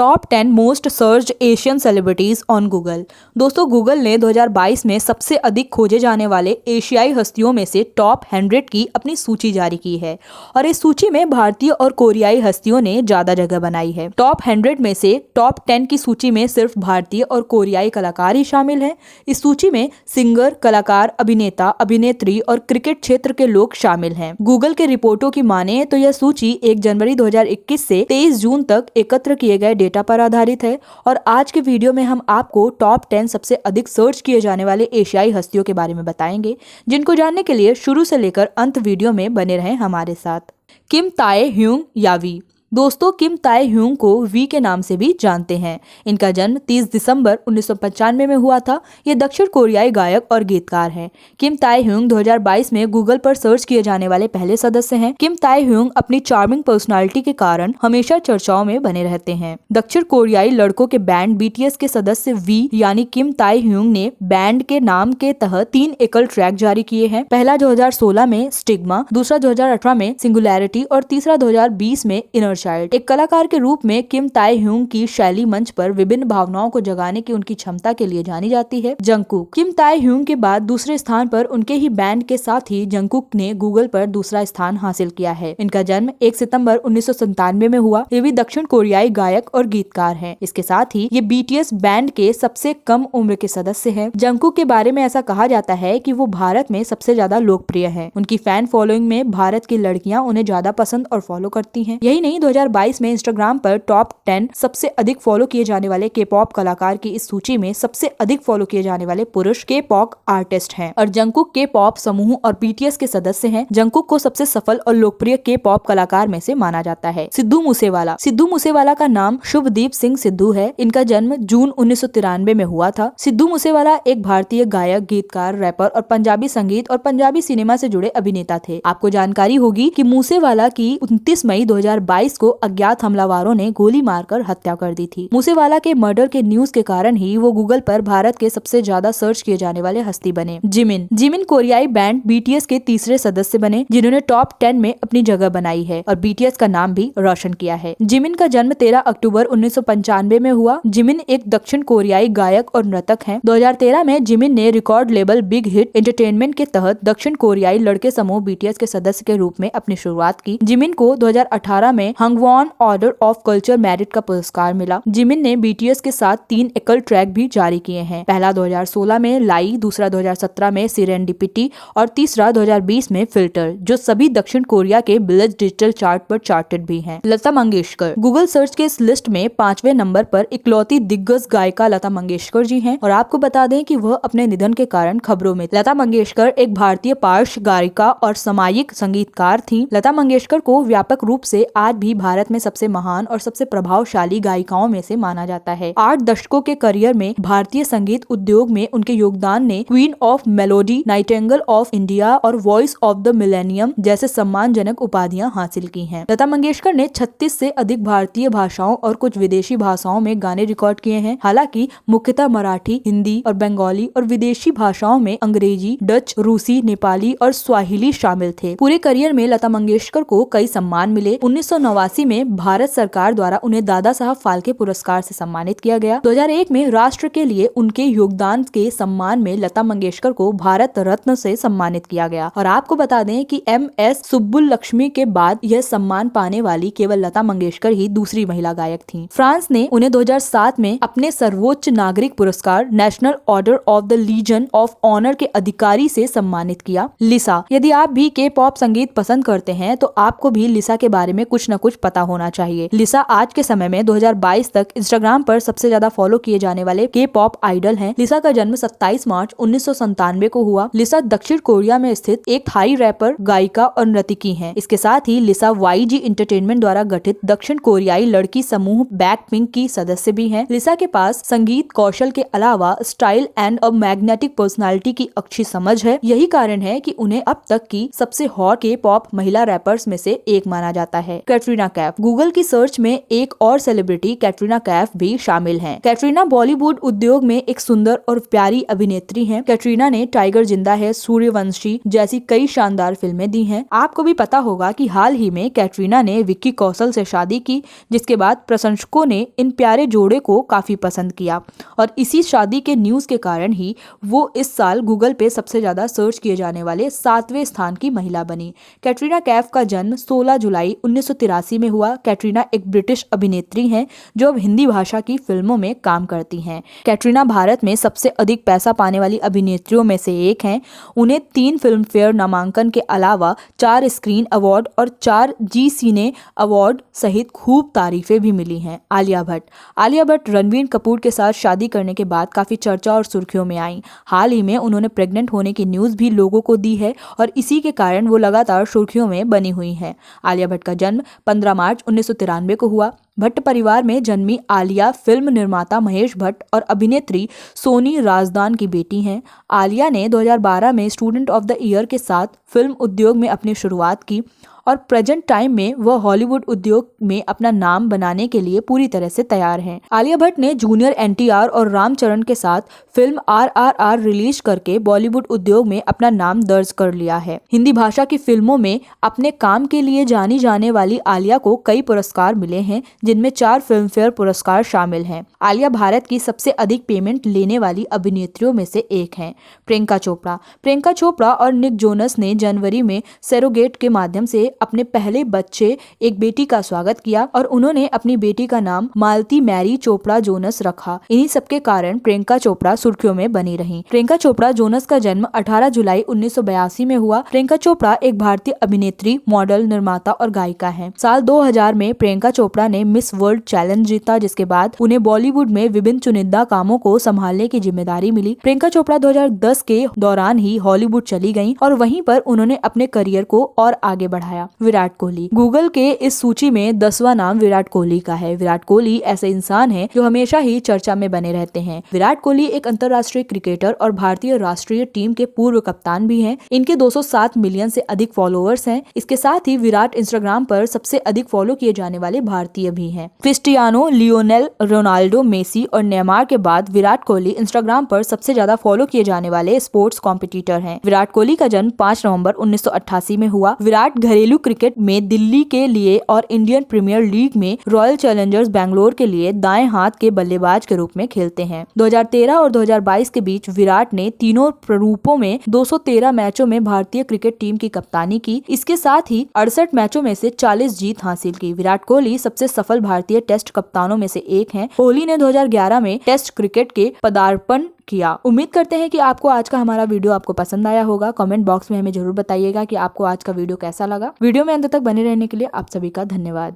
Top 10 most searched Asian celebrities on Google. दोस्तों, Google ने 2022 में सबसे अधिक खोजे जाने वाले एशियाई हस्तियों में से टॉप 100 की अपनी सूची जारी की है और इस सूची में भारतीय और कोरियाई हस्तियों ने ज्यादा जगह बनाई है। टॉप 100 में से टॉप 10 की सूची में सिर्फ भारतीय और कोरियाई कलाकार ही शामिल हैं। इस सूची में सिंगर, कलाकार, अभिनेता, अभिनेत्री और क्रिकेट क्षेत्र के लोग शामिल हैं। गूगल के रिपोर्टों की माने तो यह सूची 1 जनवरी 2021 से 23 जून तक एकत्र किए गए डेटा पर आधारित है और आज के वीडियो में हम आपको टॉप 10 सबसे अधिक सर्च किए जाने वाले एशियाई हस्तियों के बारे में बताएंगे, जिनको जानने के लिए शुरू से लेकर अंत वीडियो में बने रहें हमारे साथ। किम ताए ह्यूंग या वी। दोस्तों, किम ताए ह्यूंग को वी के नाम से भी जानते हैं। इनका जन्म 30 दिसंबर 1995 में हुआ था। ये दक्षिण कोरियाई गायक और गीतकार हैं। किम ताए ह्यूंग 2022 में गूगल पर सर्च किए जाने वाले पहले सदस्य हैं। किम ताए ह्यूंग अपनी चार्मिंग पर्सनालिटी के कारण हमेशा चर्चाओं में बने रहते हैं। दक्षिण कोरियाई लड़कों के बैंड BTS के सदस्य वी यानी किम ताए ह्यूंग ने बैंड के नाम के तहत 3 एकल ट्रैक जारी किए हैं। पहला 2016 में स्टिग्मा, दूसरा 2018 में सिंगुलैरिटी और तीसरा 2020 में इनर चाइल्ड। एक कलाकार के रूप में किम ताए ह्यूंग की शैली मंच पर विभिन्न भावनाओं को जगाने की उनकी क्षमता के लिए जानी जाती है। जंगकुक। किम ताए ह्यूंग के बाद दूसरे स्थान पर उनके ही बैंड के साथ ही जंगकुक ने गूगल पर दूसरा स्थान हासिल किया है। इनका जन्म 1 सितंबर 1997 में हुआ। ये भी दक्षिण कोरियाई गायक और गीतकार हैं। इसके साथ ही ये BTS बैंड के सबसे कम उम्र के सदस्य हैं। जंगकुक के बारे में ऐसा कहा जाता है कि वो भारत में सबसे ज्यादा लोकप्रिय हैं। उनकी फैन फॉलोइंग में भारत की लड़कियां उन्हें ज्यादा पसंद और फॉलो करती हैं। यही नहीं, 2022 में इंस्टाग्राम पर टॉप 10 सबसे अधिक फॉलो किए जाने वाले K-पॉप कलाकार की इस सूची में सबसे अधिक फॉलो किए जाने वाले पुरुष K-पॉप आर्टिस्ट हैं और जंगकुक K-पॉप समूह और BTS के सदस्य हैं। जंगकुक को सबसे सफल और लोकप्रिय K-पॉप कलाकार में से माना जाता है। सिद्धू मूसेवाला। सिद्धू मूसेवाला का नाम शुभदीप सिंह सिद्धू है। इनका जन्म जून 1993 में हुआ था। सिद्धू मूसेवाला एक भारतीय गायक, गीतकार, रैपर और पंजाबी संगीत और पंजाबी सिनेमा से जुड़े अभिनेता थे। आपको जानकारी होगी कि मूसेवाला की 29 मई 2022 को अज्ञात हमलावरों ने गोली मारकर हत्या कर दी थी। मूसेवाला के मर्डर के न्यूज के कारण ही वो गूगल पर भारत के सबसे ज्यादा सर्च किए जाने वाले हस्ती बने। जिमिन। जिमिन कोरियाई बैंड BTS के तीसरे सदस्य बने, जिन्होंने टॉप 10 में अपनी जगह बनाई है और BTS का नाम भी रोशन किया है। जिमिन का जन्म 13 अक्टूबर 1995 में हुआ। जिमिन एक दक्षिण कोरियाई गायक और नर्तक हैं। 2013 में जिमिन ने record label big hit entertainment के तहत दक्षिण कोरियाई लड़के समूह BTS के सदस्य के रूप में अपनी शुरुआत की। जिमिन को 2018 में हंगवॉन ऑर्डर ऑफ कल्चर मेरिट का पुरस्कार मिला। जिमिन ने BTS के साथ 3 एकल ट्रैक भी जारी किए हैं। पहला 2016 में लाई, दूसरा 2017 में सिरेंडिपिटी और तीसरा 2020 में फिल्टर, जो सभी दक्षिण कोरिया के बिलियंस डिजिटल चार्ट पर चार्टेड भी हैं। लता मंगेशकर। गूगल सर्च के इस लिस्ट में 5वें नंबर पर इकलौती दिग्गज गायिका लता मंगेशकर जी हैं और आपको बता दें कि वह अपने निधन के कारण खबरों में। लता मंगेशकर एक भारतीय पार्श्व गायिका और सामायिक संगीतकार थी। लता मंगेशकर को व्यापक रूप से आज भी भारत में सबसे महान और सबसे प्रभावशाली गायिकाओं में से माना जाता है। 8 दशकों के करियर में भारतीय संगीत उद्योग में उनके योगदान ने queen of melody, Nightingale of India और वॉइस ऑफ द मिलेनियम जैसे सम्मानजनक उपाधियां हासिल की हैं। लता मंगेशकर ने 36 से अधिक भारतीय भाषाओं और कुछ विदेशी भाषाओं में गाने रिकॉर्ड किए हैं। हालांकि मुख्यतः मराठी, हिंदी और बंगाली और विदेशी भाषाओं में अंग्रेजी, डच, रूसी, नेपाली और स्वाहिली शामिल थे। पूरे करियर में लता मंगेशकर को कई सम्मान मिले। 1989 में भारत सरकार द्वारा उन्हें दादा साहब फाल्के पुरस्कार से सम्मानित किया गया। 2001 में राष्ट्र के लिए उनके योगदान के सम्मान में लता मंगेशकर को भारत रत्न से सम्मानित किया गया और आपको बता दें कि MS सुब्बुलक्ष्मी के बाद यह सम्मान पाने वाली केवल लता मंगेशकर ही दूसरी महिला गायक थीं। फ्रांस ने उन्हें 2007 में अपने सर्वोच्च नागरिक पुरस्कार national order of the legion of honour के अधिकारी से सम्मानित किया। लिसा। यदि आप भी K-पॉप संगीत पसंद करते हैं तो आपको भी लिसा के बारे में कुछ न कुछ पता होना चाहिए। लिसा आज के समय में 2022 तक इंस्टाग्राम पर सबसे ज्यादा फॉलो किए जाने वाले K-पॉप आइडल हैं। लिसा का जन्म 27 मार्च 1997 को हुआ। लिसा दक्षिण कोरिया में स्थित एक थाई रैपर, गायिका और नर्तकी हैं। इसके साथ ही लिसा YG एंटरटेनमेंट द्वारा गठित दक्षिण कोरियाई लड़की समूह BLACKPINK की सदस्य भी हैं। लिसा के पास संगीत कौशल के अलावा style and a magnetic personality की अच्छी समझ है। यही कारण है कि उन्हें अब तक की सबसे हॉट K-पॉप महिला रैपर्स में से एक माना जाता है। कैटरीना कैटरीना कैफ। गूगल की सर्च में एक और सेलिब्रिटी कैटरीना कैफ भी शामिल हैं। कैटरीना बॉलीवुड उद्योग में एक सुंदर और प्यारी अभिनेत्री हैं। कैटरीना ने टाइगर जिंदा है, सूर्यवंशी जैसी कई शानदार फिल्में दी हैं। आपको भी पता होगा कि हाल ही में कैटरीना ने विक्की कौशल से शादी की, जिसके बाद प्रशंसकों ने इन प्यारे जोड़े को काफी पसंद किया और इसी शादी के न्यूज के कारण ही वो इस साल गूगल पे सबसे ज्यादा सर्च किए जाने वाले 7वें स्थान की महिला बनी। कैटरीना कैफ का जन्म 16 जुलाई 1983 में हुआ। कैटरीना एक ब्रिटिश अभिनेत्री हैं जो अब हिंदी भाषा की फिल्मों में काम करती हैं। कैटरीना भारत में सबसे अधिक पैसा पाने वाली अभिनेत्रियों में से एक हैं। उन्हें 3 फिल्म फेयर नामांकन के अलावा 4 स्क्रीन अवार्ड और 4 जी सिने अवार्ड सहित खूब तारीफें भी मिली हैं। आलिया भट्ट रणबीर कपूर के साथ शादी करने के बाद काफी चर्चा और सुर्खियों में आई। हाल ही में उन्होंने प्रेग्नेंट होने की न्यूज भी लोगों को दी है और इसी के कारण वो लगातार सुर्खियों में बनी हुई हैं। आलिया भट्ट का जन्म 15 मार्च 1993 को हुआ। भट्ट परिवार में जन्मी आलिया फिल्म निर्माता महेश भट्ट और अभिनेत्री सोनी राजदान की बेटी हैं। आलिया ने 2012 में स्टूडेंट ऑफ द ईयर के साथ फिल्म उद्योग में अपनी शुरुआत की और प्रेजेंट टाइम में वह हॉलीवुड उद्योग में अपना नाम बनाने के लिए पूरी तरह से तैयार हैं। आलिया भट्ट ने जूनियर एनटीआर और रामचरण के साथ फिल्म RRR रिलीज करके बॉलीवुड उद्योग में अपना नाम दर्ज कर लिया है। हिंदी भाषा की फिल्मों में अपने काम के लिए जानी जाने वाली आलिया को कई पुरस्कार मिले हैं, जिनमें 4 फिल्म फेयर पुरस्कार शामिल हैं। आलिया भारत की सबसे अधिक पेमेंट लेने वाली अभिनेत्रियों में से एक हैं। प्रियंका चोपड़ा और निक जोनस ने जनवरी में सरोगेट के माध्यम से अपने पहले बच्चे एक बेटी का स्वागत किया और उन्होंने अपनी बेटी का नाम मालती मैरी चोपड़ा जोनस रखा। इन्हीं सबके कारण प्रियंका चोपड़ा सुर्खियों में बनी रही। प्रियंका चोपड़ा जोनस का जन्म 18 जुलाई 1982 में हुआ। प्रियंका चोपड़ा एक भारतीय अभिनेत्री, मॉडल, निर्माता और गायिका हैं। साल 2000 में प्रियंका चोपड़ा ने मिस वर्ल्ड चैलेंज जीता, जिसके बाद उन्हें बॉलीवुड में विभिन्न चुनिंदा कामों को संभालने की जिम्मेदारी मिली। प्रियंका चोपड़ा 2010 के दौरान ही हॉलीवुड चली गयी और वहीं पर उन्होंने अपने करियर को और आगे बढ़ाया। विराट कोहली। गूगल के इस सूची में 10वां नाम विराट कोहली का है। विराट कोहली ऐसे इंसान हैं जो हमेशा ही चर्चा में बने रहते हैं। विराट कोहली एक अंतर्राष्ट्रीय क्रिकेटर और भारतीय राष्ट्रीय टीम के पूर्व कप्तान भी हैं। इनके 207 मिलियन से अधिक फॉलोअर्स हैं। इसके साथ ही विराट इंस्टाग्राम पर सबसे अधिक फॉलो किए जाने वाले भारतीय भी हैं। क्रिस्टियानो, लियोनेल, रोनाल्डो, मेसी और नेमार के बाद विराट कोहली इंस्टाग्राम पर सबसे ज्यादा फॉलो किए जाने वाले स्पोर्ट्स कॉम्पिटिटर हैं। विराट कोहली का जन्म 5 नवंबर 1988 में हुआ। विराट घरेलू क्रिकेट में दिल्ली के लिए और इंडियन प्रीमियर लीग में रॉयल चैलेंजर्स बैंगलोर के लिए दाएं हाथ के बल्लेबाज के रूप में खेलते हैं। 2013 और 2022 के बीच विराट ने तीनों प्रारूपों में 213 मैचों में भारतीय क्रिकेट टीम की कप्तानी की। इसके साथ ही 68 मैचों में से 40 जीत हासिल की। विराट कोहली सबसे सफल भारतीय टेस्ट कप्तानों में से एक हैं। कोहली ने 2011 में टेस्ट क्रिकेट के पदार्पण किया। उम्मीद करते हैं कि आपको आज का हमारा वीडियो आपको पसंद आया होगा। कमेंट बॉक्स में हमें जरूर बताइएगा कि आपको आज का वीडियो कैसा लगा। वीडियो में अंत तक बने रहने के लिए आप सभी का धन्यवाद।